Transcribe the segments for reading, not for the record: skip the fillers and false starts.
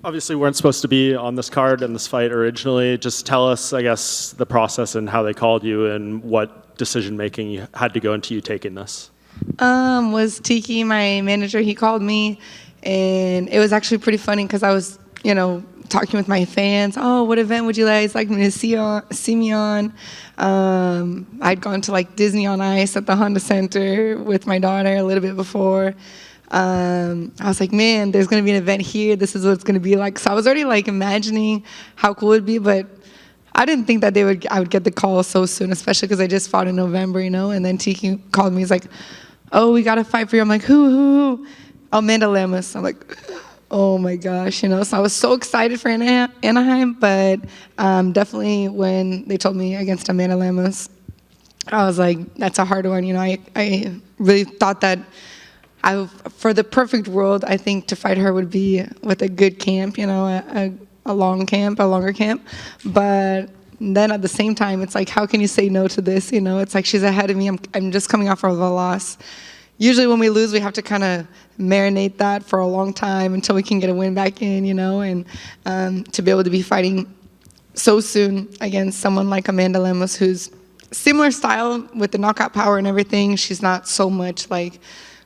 obviously weren't supposed to be on this card in this fight originally. Just tell us, I guess, the process and how they called you and what decision-making you had to go into you taking this. Was Tiki, my manager, he called me, and it was actually pretty funny because I was, talking with my fans. Oh, what event would you guys like me to see me on? I'd gone to like Disney on Ice at the Honda Center with my daughter a little bit before. I was like, man, there's going to be an event here. This is what it's going to be like. So I was already like imagining how cool it'd be, but I didn't think that I would get the call so soon, especially because I just fought in November, And then Tiki called me. He's like, oh, we got a fight for you. I'm like, who? Amanda Lemos. I'm like, oh my gosh, So I was so excited for Anaheim, but definitely when they told me against Amanda Lemos, I was like, that's a hard one. I really thought that for the perfect world, I think to fight her would be with a good camp, a longer camp. But then at the same time, it's like, how can you say no to this? It's like she's ahead of me. I'm just coming off of a loss. Usually when we lose, we have to kind of marinate that for a long time until we can get a win back in, and to be able to be fighting so soon against someone like Amanda Lemos, who's similar style with the knockout power and everything. She's not so much like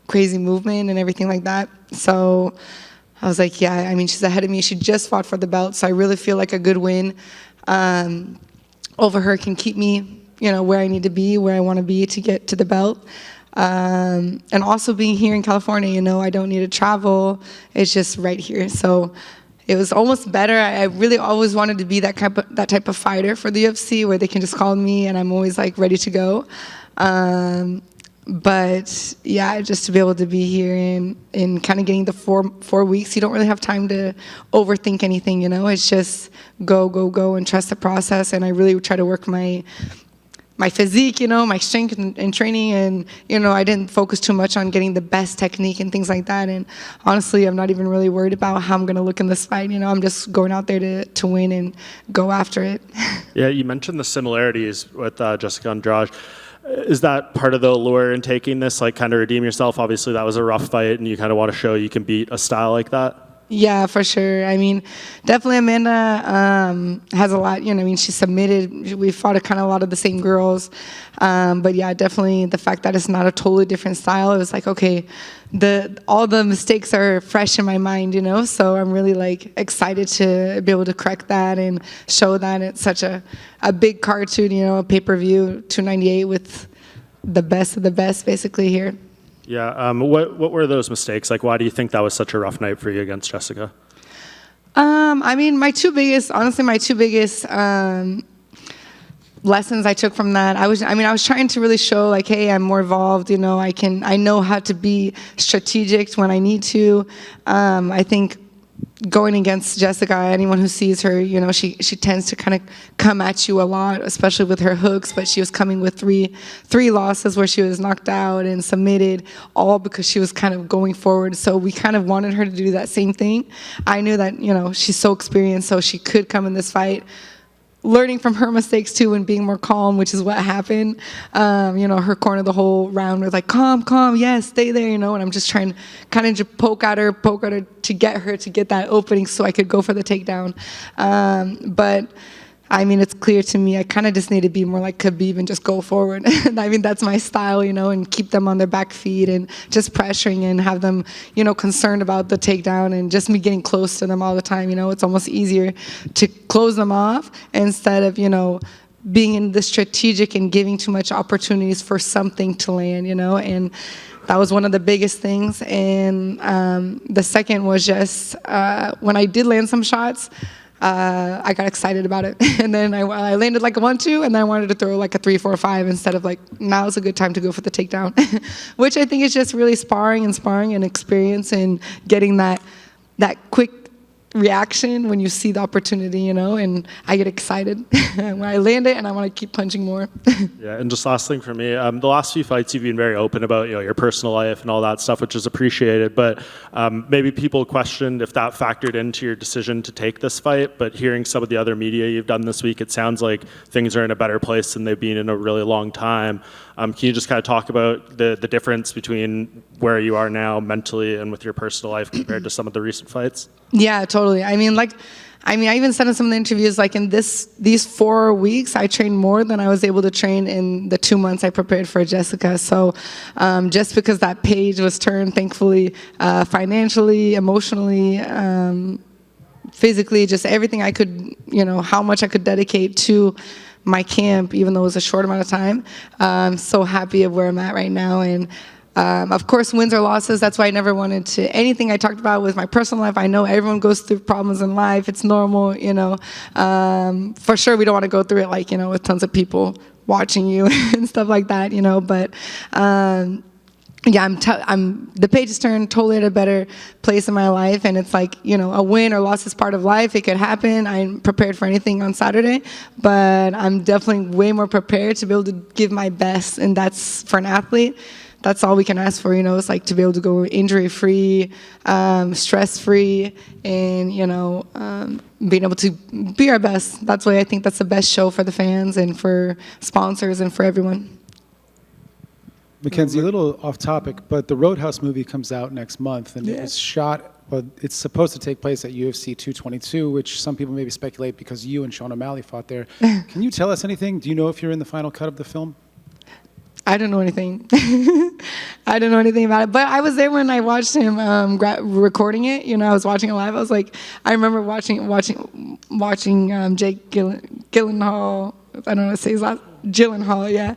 crazy movement and everything like that. So I was like, yeah, she's ahead of me. She just fought for the belt, so I really feel like a good win over her can keep me, where I need to be, where I want to be to get to the belt. And also being here in California, I don't need to travel. It's just right here. So it was almost better. I really always wanted to be that type of fighter for the UFC where they can just call me and I'm always like ready to go. But yeah, just to be able to be here and kind of getting the 4 weeks, you don't really have time to overthink anything, It's just go and trust the process. And I really try to work my physique, my strength and training, and I didn't focus too much on getting the best technique and things like that. And honestly, I'm not even really worried about how I'm gonna look in this fight. I'm just going out there to win and go after it. Yeah, you mentioned the similarities with Jessica Andrade. Is that part of the allure in taking this, like kind of redeem yourself? Obviously, that was a rough fight, and you kind of want to show you can beat a style like that. Yeah, for sure. Definitely Amanda has a lot, she submitted. We fought kind of a lot of the same girls. But yeah, definitely the fact that it's not a totally different style, it was like, okay, all the mistakes are fresh in my mind, So I'm really like excited to be able to correct that and show that it's such a big cartoon, a pay-per-view, $298 with the best of the best basically here. Yeah, what were those mistakes? Like, why do you think that was such a rough night for you against Jessica? My two biggest lessons I took from that, I was trying to really show like, hey, I'm more involved, I know how to be strategic when I need to. I think going against Jessica, anyone who sees her, she tends to kind of come at you a lot, especially with her hooks, but she was coming with three losses where she was knocked out and submitted, all because she was kind of going forward. So we kind of wanted her to do that same thing. I knew that, she's so experienced, so she could come in this fight learning from her mistakes too and being more calm, which is what happened. Her corner the whole round was like, calm, yes, stay there, and I'm just trying to kind of just poke at her to get that opening so I could go for the takedown. But it's clear to me I kind of just need to be more like Khabib and just go forward. That's my style, and keep them on their back feet and just pressuring and have them, concerned about the takedown and just me getting close to them all the time. It's almost easier to close them off instead of, being in the strategic and giving too much opportunities for something to land, and that was one of the biggest things. And the second was just when I did land some shots, I got excited about it. And then I landed like a 1-2, and then I wanted to throw like a 3-4-5 instead of like, now's a good time to go for the takedown, which I think is just really sparring and experience and getting that quick reaction when you see the opportunity, and I get excited when I land it and I want to keep punching more. Yeah, and just last thing for me, the last few fights you've been very open about your personal life and all that stuff, which is appreciated, but maybe people questioned if that factored into your decision to take this fight, but hearing some of the other media you've done this week, it sounds like things are in a better place than they've been in a really long time. Can you just kind of talk about the difference between where you are now mentally and with your personal life compared to some of the recent fights? Yeah, totally. I even said in some of the interviews, like in these 4 weeks, I trained more than I was able to train in the 2 months I prepared for Jessica. So just because that page was turned, thankfully, financially, emotionally, physically, just everything I could, how much I could dedicate to my camp, even though it was a short amount of time. I'm so happy of where I'm at right now. And of course, wins or losses, that's why I never wanted to, anything I talked about with my personal life, I know everyone goes through problems in life, it's normal, for sure we don't want to go through it like, with tons of people watching you and stuff like that, but yeah, the page is turned totally at a better place in my life, and it's like, a win or loss is part of life. It could happen. I'm prepared for anything on Saturday, but I'm definitely way more prepared to be able to give my best, and that's for an athlete. That's all we can ask for, it's like to be able to go injury-free, stress-free, and, being able to be our best. That's why I think that's the best show for the fans and for sponsors and for everyone. Mackenzie, a little off topic, but the Roadhouse movie comes out next month, and it was shot, but it's supposed to take place at UFC 222, which some people maybe speculate because you and Sean O'Malley fought there. Can you tell us anything? Do you know if you're in the final cut of the film? I don't know anything. I don't know anything about it. But I was there when I watched him recording it. I was watching it live. I was like, I remember watching Jake Gyllenhaal. I don't know how to say his last. Gyllenhaal, yeah.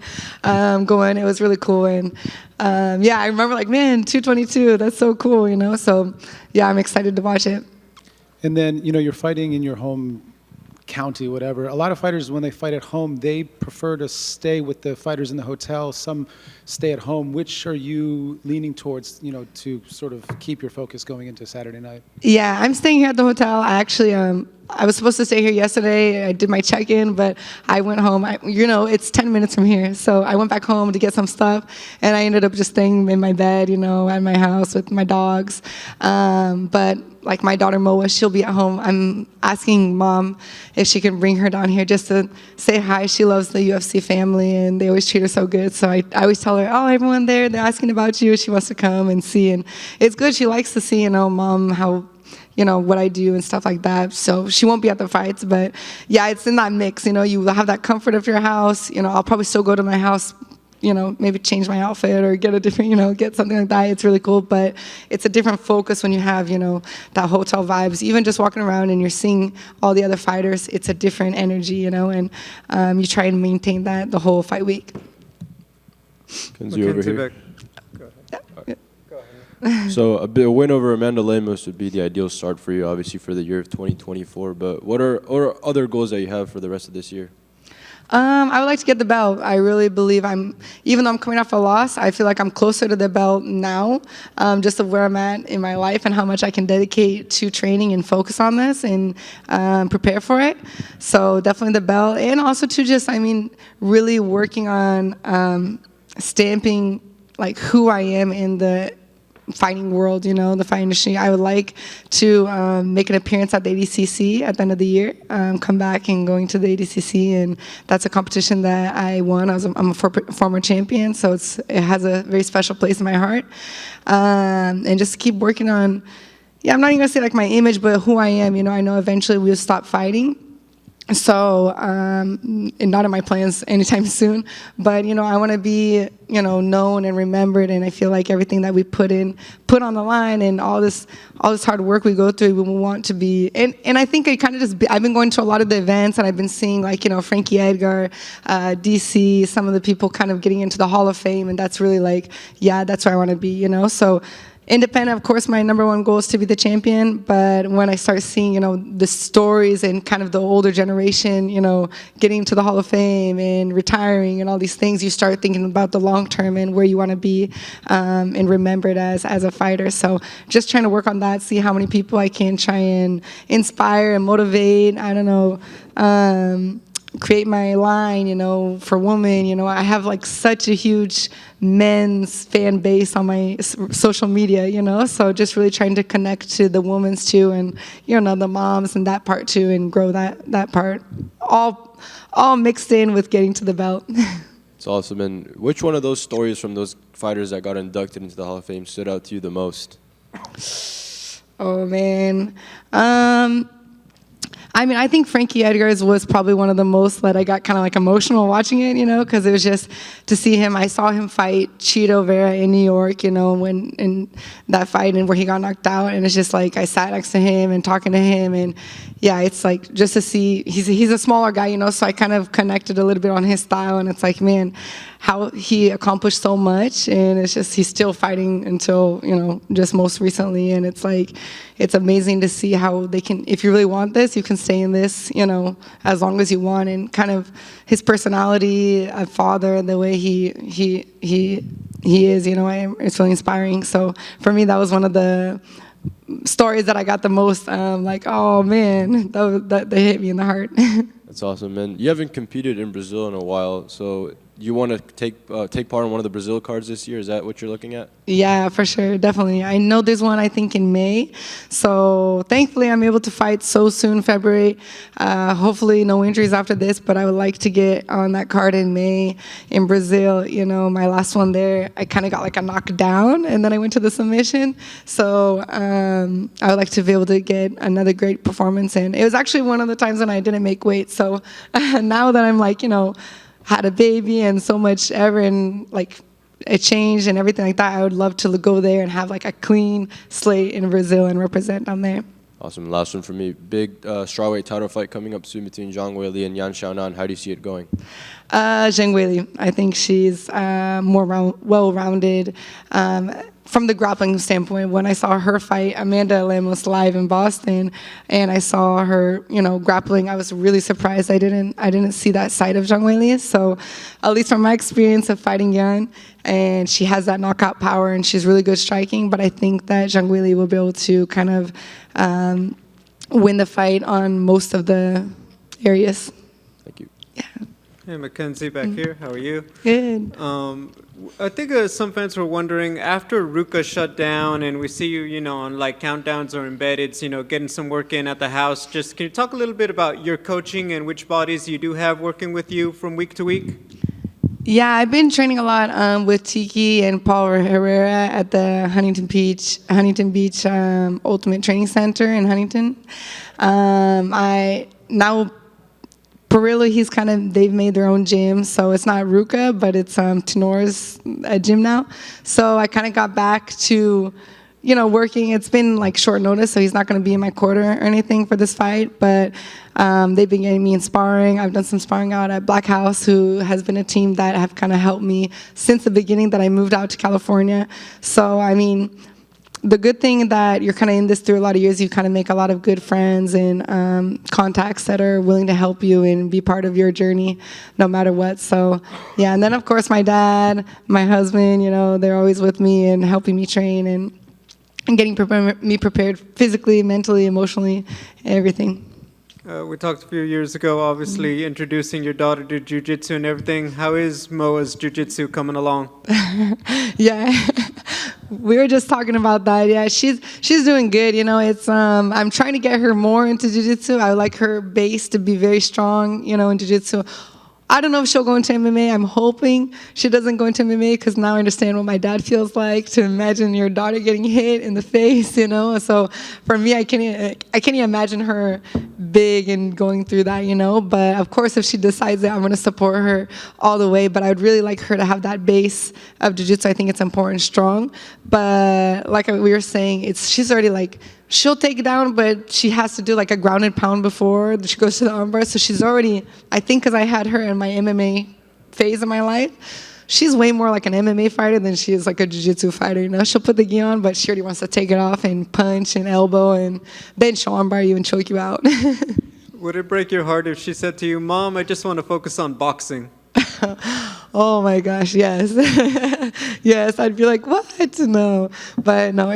Going. It was really cool. And yeah, I remember like, man, 222. That's so cool. So yeah, I'm excited to watch it. And then you're fighting in your home county, whatever. A lot of fighters, when they fight at home, they prefer to stay with the fighters in the hotel. Some stay at home. Which are you leaning towards, to sort of keep your focus going into Saturday night? Yeah, I'm staying here at the hotel. I actually, I was supposed to stay here yesterday. I did my check-in, but I went home. It's 10 minutes from here. So I went back home to get some stuff, and I ended up just staying in my bed, at my house with my dogs. But like my daughter Moa, she'll be at home. I'm asking Mom if she can bring her down here just to say hi. She loves the UFC family, and they always treat her so good. So I always tell her, oh, everyone there, they're asking about you. She wants to come and see. And it's good. She likes to see, Mom, how, what I do and stuff like that. So she won't be at the fights. But, yeah, it's in that mix. You have that comfort of your house. I'll probably still go to my house, maybe change my outfit or get a different, get something like that. It's really cool, but it's a different focus when you have, that hotel vibes. Even just walking around and you're seeing all the other fighters, it's a different energy, and you try and maintain that the whole fight week. Mackenzie over here. Go ahead. Go ahead. So a win over Amanda Lemos would be the ideal start for you, obviously, for the year of 2024. But what are other goals that you have for the rest of this year? I would like to get the belt. I really believe even though I'm coming off a loss, I feel like I'm closer to the belt now, just of where I'm at in my life and how much I can dedicate to training and focus on this and prepare for it. So definitely the belt, and also to just, really working on stamping like who I am in the fighting world, the fighting industry. I would like to make an appearance at the ADCC at the end of the year, come back and going to the ADCC, and that's a competition that I won. I'm a former champion, so it has a very special place in my heart. And just keep working on, I'm not even gonna say like my image, but who I am. I know eventually we'll stop fighting. So, and not in my plans anytime soon, but, I want to be, known and remembered, and I feel like everything that we put on the line and all this hard work we go through, we want to be, and I think I've been going to a lot of the events, and I've been seeing like, Frankie Edgar, DC, some of the people kind of getting into the Hall of Fame, and that's really like, that's where I want to be, so. Independent, of course, my number one goal is to be the champion, but when I start seeing, the stories and kind of the older generation, getting to the Hall of Fame and retiring and all these things, you start thinking about the long term and where you want to be and remembered as a fighter. So just trying to work on that, see how many people I can try and inspire and motivate, create my line, for women. I have like such a huge men's fan base on my social media, so just really trying to connect to the women's too, and the moms and that part too, and grow that part, all mixed in with getting to the belt. It's awesome. And which one of those stories from those fighters that got inducted into the Hall of Fame stood out to you the most? Oh man. I mean, I think Frankie Edgar's was probably one of the most that I got kind of like emotional watching it, you know, because it was just to see him. I saw him fight Chito Vera in New York, you know, when in that fight and where he got knocked out, and it's just like I sat next to him and talking to him, and yeah, it's like just to see he's a smaller guy, you know, so I kind of connected a little bit on his style, and it's like, man, how he accomplished so much, and it's just he's still fighting until, you know, just most recently, and it's like it's amazing to see how they can, if you really want this, you can stay in this, you know, as long as you want, and kind of his personality, a father, the way he is, you know, it's really inspiring. So for me, that was one of the stories that I got the most, like, oh man, that they hit me in the heart. That's awesome, man. You haven't competed in Brazil in a while, so you want to take part in one of the Brazil cards this year? Is that what you're looking at? Yeah, for sure, definitely. I know there's one, I think, in May. So thankfully, I'm able to fight so soon, February. Hopefully, no injuries after this, but I would like to get on that card in May in Brazil. You know, my last one there, I kind of got like a knockdown, and then I went to the submission. So I would like to be able to get another great performance. And it was actually one of the times when I didn't make weight. So now that I'm like, you know, had a baby and so much ever, and like it changed and everything like that, I would love to go there and have like a clean slate in Brazil and represent down there. Awesome. Last one for me. Big strawweight title fight coming up soon between Zhang Weili and Yan Xiaonan. How do you see it going? Zhang Weili. I think she's more well-rounded. From the grappling standpoint, when I saw her fight Amanda Lemos live in Boston, and I saw her, you know, grappling, I was really surprised. I didn't see that side of Zhang Weili. So, at least from my experience of fighting Yan, and she has that knockout power, and she's really good striking. But I think that Zhang Weili will be able to kind of win the fight on most of the areas. Thank you. Yeah. Hey, Mackenzie, back here. How are you? Good. I think some fans were wondering, after Ruka shut down and we see you, you know, on like countdowns or embeddeds, you know, getting some work in at the house, just can you talk a little bit about your coaching and which bodies you do have working with you from week to week? Yeah, I've been training a lot with Tiki and Paul Herrera at the Huntington Beach Ultimate Training Center in Huntington. Perillo, they've made their own gym, so it's not Ruka, but it's Tenor's gym now. So I kind of got back to, you know, working. It's been like short notice, so he's not going to be in my corner or anything for this fight, but they've been getting me in sparring. I've done some sparring out at Black House, who has been a team that have kind of helped me since the beginning that I moved out to California. So, I mean, the good thing that you're kind of in this through a lot of years, you kind of make a lot of good friends and contacts that are willing to help you and be part of your journey no matter what. So, yeah, and then, of course, my dad, my husband, you know, they're always with me and helping me train and getting me prepared physically, mentally, emotionally, everything. We talked a few years ago, obviously, introducing your daughter to jiu-jitsu and everything. How is Moa's jiu-jitsu coming along? Yeah, we were just talking about that. Yeah, she's doing good. You know, it's I'm trying to get her more into jiu-jitsu. I would like her base to be very strong, you know, in jiu-jitsu. I don't know if she'll go into MMA. I'm hoping she doesn't go into MMA, because now I understand what my dad feels like, to imagine your daughter getting hit in the face, you know. So for me, I can't even imagine her big and going through that, you know. But of course, if she decides that, I'm going to support her all the way. But I would really like her to have that base of jiu-jitsu. I think it's important, strong. But like we were saying, she's already like, she'll take it down, but she has to do like a grounded pound before she goes to the armbar. So she's already, I think, because I had her in my MMA phase of my life, she's way more like an MMA fighter than she is like a jiu-jitsu fighter. You know, she'll put the gi on, but she already wants to take it off and punch and elbow, and then she'll armbar you and choke you out. Would it break your heart if she said to you, "Mom, I just want to focus on boxing"? Oh my gosh, yes. Yes, I'd be like, what? No. But no,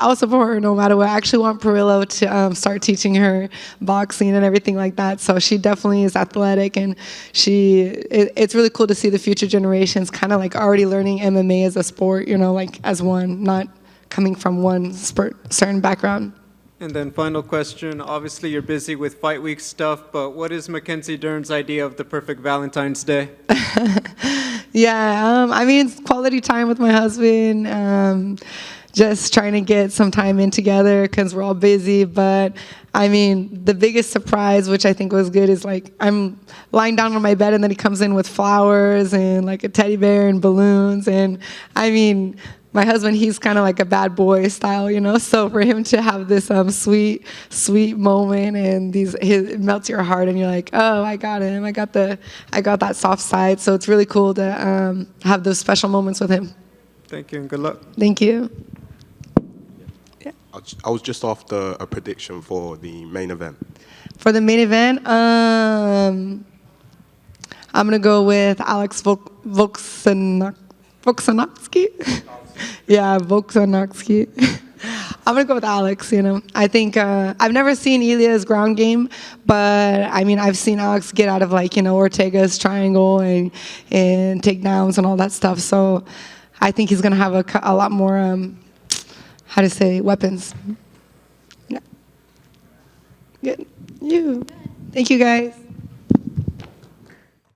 I'll support her no matter what. I actually want Perillo to start teaching her boxing and everything like that. So she definitely is athletic, and it's really cool to see the future generations kind of like already learning MMA as a sport, you know, like as one, not coming from one certain background. And then final question, obviously you're busy with fight week stuff, but what is Mackenzie Dern's idea of the perfect Valentine's Day? Yeah, I mean, it's quality time with my husband. just trying to get some time in together because we're all busy. But I mean, the biggest surprise, which I think was good, is like I'm lying down on my bed and then he comes in with flowers and like a teddy bear and balloons. And I mean, my husband, he's kind of like a bad boy style, you know. So for him to have this sweet moment and it melts your heart, and you're like, oh, I got him. I got that soft side. So it's really cool to have those special moments with him. Thank you and good luck. Thank you. I was just after a prediction for the main event. For the main event, I'm gonna go with Alex Volkanovski. Yeah, Volkanovski. I'm gonna go with Alex. You know, I think I've never seen Ilya's ground game, but I mean I've seen Alex get out of like Ortega's triangle and takedowns and all that stuff. So I think he's gonna have a lot more weapons. Yeah. Good. Thank you guys.